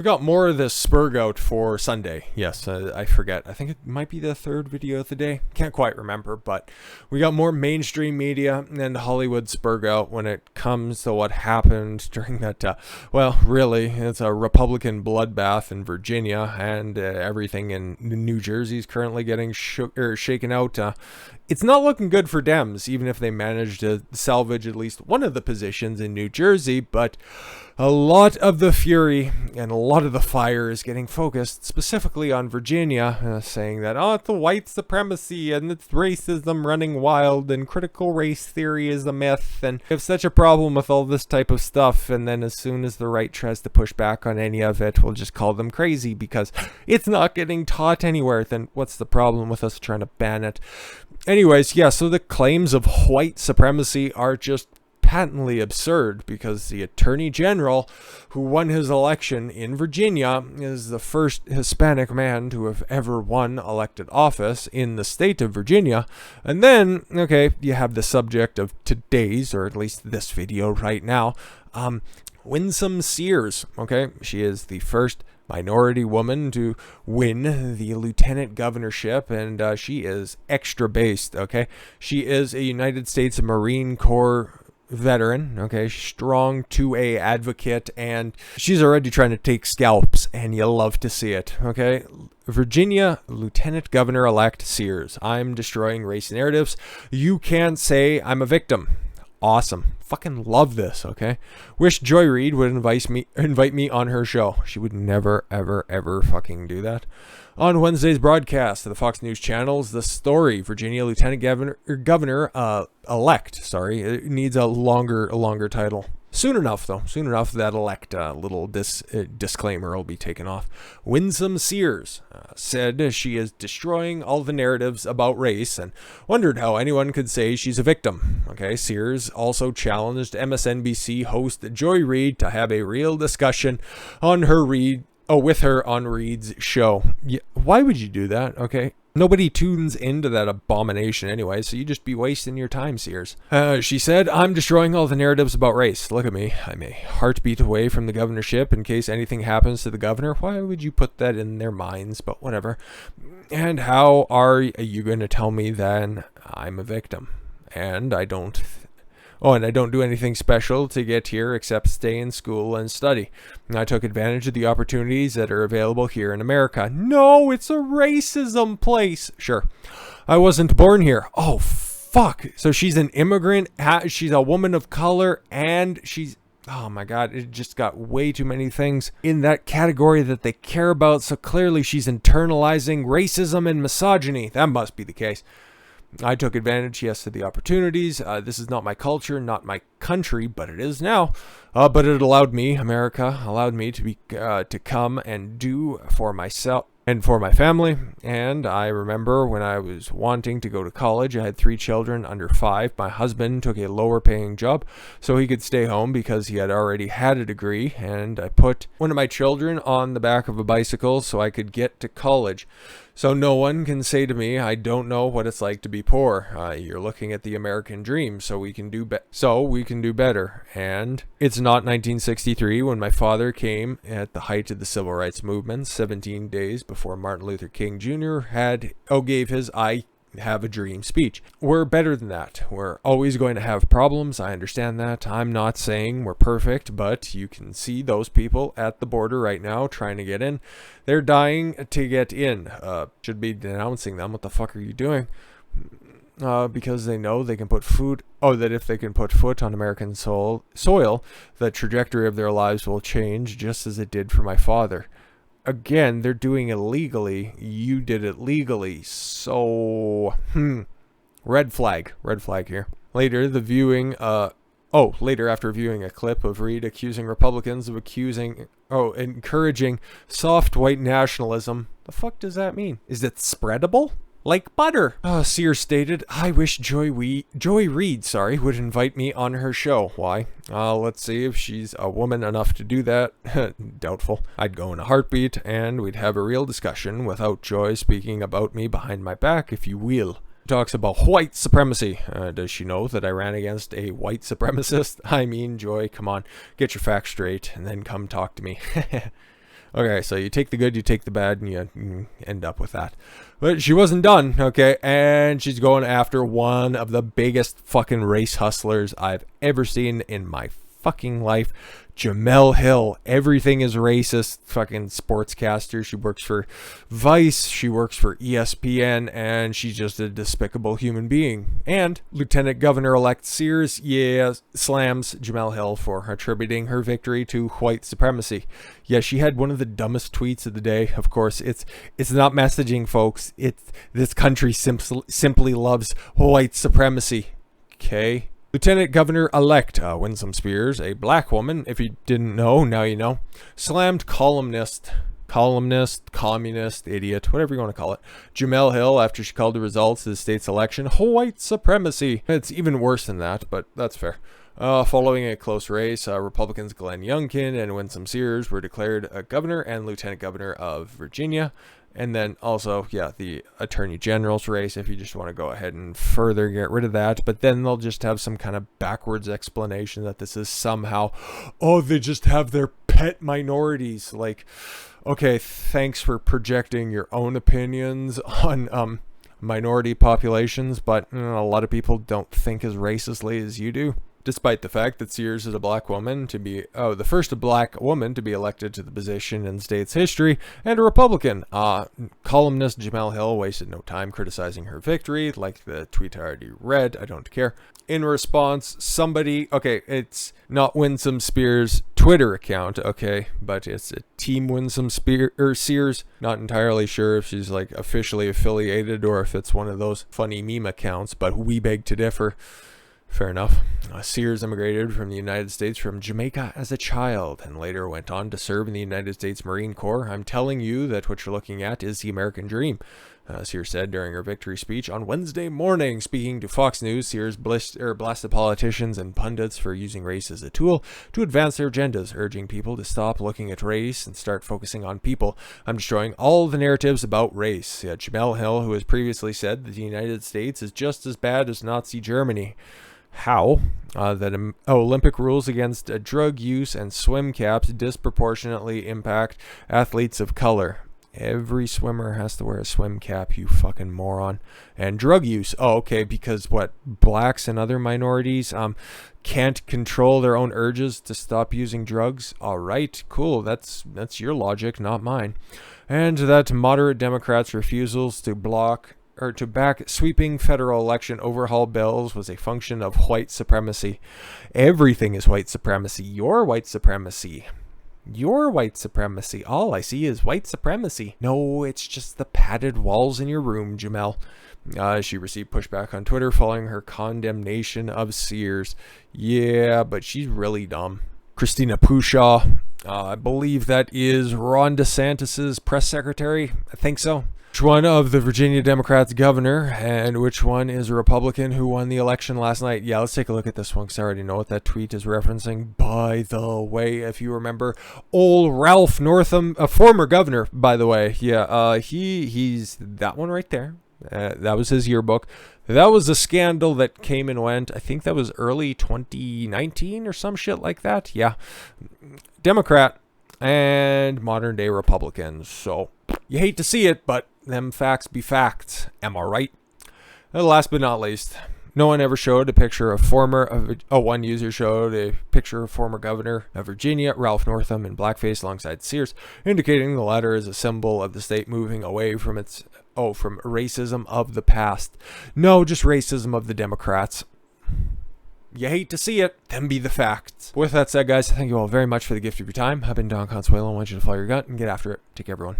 We got more of this spurg out for Sunday. Yes, I forget. I think it might be the third video of the day. Can't quite remember, but we got more mainstream media and Hollywood spurg out when it comes to what happened during that, well, really, it's a Republican bloodbath in Virginia, and everything in New Jersey is currently getting shaken out. It's not looking good for Dems, even if they manage to salvage at least one of the positions in New Jersey, but a lot of the fury and a lot of the fire is getting focused specifically on Virginia, saying that, oh, it's the white supremacy and it's racism running wild and critical race theory is a myth, and we have such a problem with all this type of stuff, and then as soon as the right tries to push back on any of it, we'll just call them crazy because it's not getting taught anywhere. Then what's the problem with us trying to ban it? Anyways, yeah, so the claims of white supremacy are just patently absurd because the Attorney General who won his election in Virginia is the first Hispanic man to have ever won elected office in the state of Virginia. And then, okay, you have the subject of today's, or at least this video right now, Winsome Sears, okay? She is the first minority woman to win the lieutenant governorship, and she is extra based, okay? She is a United States Marine Corps veteran, okay, strong 2A advocate, and she's already trying to take scalps, and you love to see it, okay? Virginia Lieutenant Governor-elect Sears. I'm destroying race narratives. You can't say I'm a victim. Awesome. Fucking love this, okay? Wish Joy Reid would invite me on her show. She would never, ever, ever fucking do that. On Wednesday's broadcast of the Fox News channels, the story, Virginia Lieutenant Governor elect, sorry, it needs a longer title. Soon enough, though. Soon enough, that elect little disclaimer will be taken off. Winsome Sears said she is destroying all the narratives about race and wondered how anyone could say she's a victim. Okay, Sears also challenged MSNBC host Joy Reid to have a real discussion on with her on Reid's show. Why would you do that? Okay. Nobody tunes into that abomination anyway, so you just be wasting your time, Sears. She said, I'm destroying all the narratives about race. Look at me. I'm a heartbeat away from the governorship in case anything happens to the governor. Why would you put that in their minds? But whatever. And how are you going to tell me then I'm a victim? And I don't do anything special to get here except stay in school and study. I took advantage of the opportunities that are available here in America. No, it's a racism place. Sure. I wasn't born here. Oh, fuck. So she's an immigrant. She's a woman of color, and she's... Oh my God, it just got way too many things in that category that they care about. So clearly she's internalizing racism and misogyny. That must be the case. I took advantage, yes, of the opportunities. This is not my culture, not my country, but it is now. But it allowed me, America allowed me to come and do for myself and for my family. And I remember when I was wanting to go to college, I had 3 children under 5. My husband took a lower paying job so he could stay home because he had already had a degree. And I put one of my children on the back of a bicycle so I could get to college. So no one can say to me, I don't know what it's like to be poor. You're looking at the American dream, so we can do better. And it's not 1963 when my father came at the height of the civil rights movement, 17 days before Martin Luther King Jr. gave his I have a dream speech. We're better than that. We're always going to have problems. I understand that. I'm not saying we're perfect, but you can see those people at the border right now trying to get in. They're dying to get in. Should be denouncing them. What the fuck are you doing? Because they know they can put that if they can put foot on American soil, the trajectory of their lives will change just as it did for my father. Again, they're doing it illegally. You did it legally. So, red flag here. Later, after viewing a clip of Reid accusing Republicans of encouraging soft white nationalism. The fuck does that mean? Is it spreadable? Like butter. Sears stated, I wish Joy Reid, would invite me on her show. Why? Let's see if she's a woman enough to do that. Doubtful. I'd go in a heartbeat, and we'd have a real discussion without Joy speaking about me behind my back, if you will. Talks about white supremacy. Does she know that I ran against a white supremacist? I mean, Joy, come on, get your facts straight, and then come talk to me. Okay, so you take the good, you take the bad, and you end up with that. But she wasn't done, okay? And she's going after one of the biggest fucking race hustlers I've ever seen in my fucking life. Jemele Hill. Everything is racist. Fucking sportscaster. She works for Vice. She works for ESPN. And she's just a despicable human being. And Lieutenant Governor-elect Sears, slams Jemele Hill for attributing her victory to white supremacy. Yeah, she had one of the dumbest tweets of the day. Of course, it's not messaging, folks. This country simply loves white supremacy. Okay? Lieutenant Governor-elect Winsome Sears, a black woman, if you didn't know, now you know, slammed columnist, communist, idiot, whatever you want to call it, Jemele Hill after she called the results of the state's election white supremacy. It's even worse than that, but that's fair. Following a close race, Republicans Glenn Youngkin and Winsome Sears were declared governor and lieutenant governor of Virginia. And then also, the attorney general's race, if you just want to go ahead and further get rid of that. But then they'll just have some kind of backwards explanation that this is somehow, they just have their pet minorities. Like, okay, thanks for projecting your own opinions on minority populations, but a lot of people don't think as racistly as you do. Despite the fact that Sears is a black woman to be, the first black woman to be elected to the position in the state's history, and a Republican. Columnist Jemele Hill wasted no time criticizing her victory, like the tweet I already read. I don't care. In response, it's not Winsome Sears' Twitter account, okay, but it's a Team Winsome Sears. Not entirely sure if she's like officially affiliated or if it's one of those funny meme accounts, but we beg to differ. Fair enough. Sears immigrated from the United States from Jamaica as a child and later went on to serve in the United States Marine Corps. I'm telling you that what you're looking at is the American dream, Sears said during her victory speech on Wednesday morning. Speaking to Fox News, Sears blasted politicians and pundits for using race as a tool to advance their agendas, urging people to stop looking at race and start focusing on people. I'm destroying all the narratives about race. Jemele Hill, who has previously said that the United States is just as bad as Nazi Germany. How? That Olympic rules against drug use and swim caps disproportionately impact athletes of color. Every swimmer has to wear a swim cap, you fucking moron. And drug use. Because blacks and other minorities can't control their own urges to stop using drugs? All right, cool. That's your logic, not mine. And that moderate Democrats' refusals to back sweeping federal election overhaul bills was a function of white supremacy. Everything is white supremacy. Your white supremacy. Your white supremacy. All I see is white supremacy. No, it's just the padded walls in your room, Jemele. She received pushback on Twitter following her condemnation of Sears. Yeah, but she's really dumb. Christina Pushaw, I believe that is Ron DeSantis's press secretary. I think so. Which one of the Virginia Democrats' governor and which one is a Republican who won the election last night? Yeah, let's take a look at this one because I already know what that tweet is referencing. By the way, if you remember, old Ralph Northam, a former governor, by the way. Yeah, he's that one right there. That was his yearbook. That was a scandal that came and went. I think that was early 2019 or some shit like that. Yeah, Democrat and modern day Republicans. So you hate to see it, but them facts be facts. Am I right? And last but not least, no one ever showed a picture of one user showed a picture of former governor of Virginia, Ralph Northam, in blackface alongside Sears, indicating the latter is a symbol of the state moving away from from racism of the past. No, just racism of the Democrats. You hate to see it, them be the facts. With that said, guys, thank you all very much for the gift of your time. I've been Don Consuelo. I want you to follow your gut and get after it. Take care, everyone.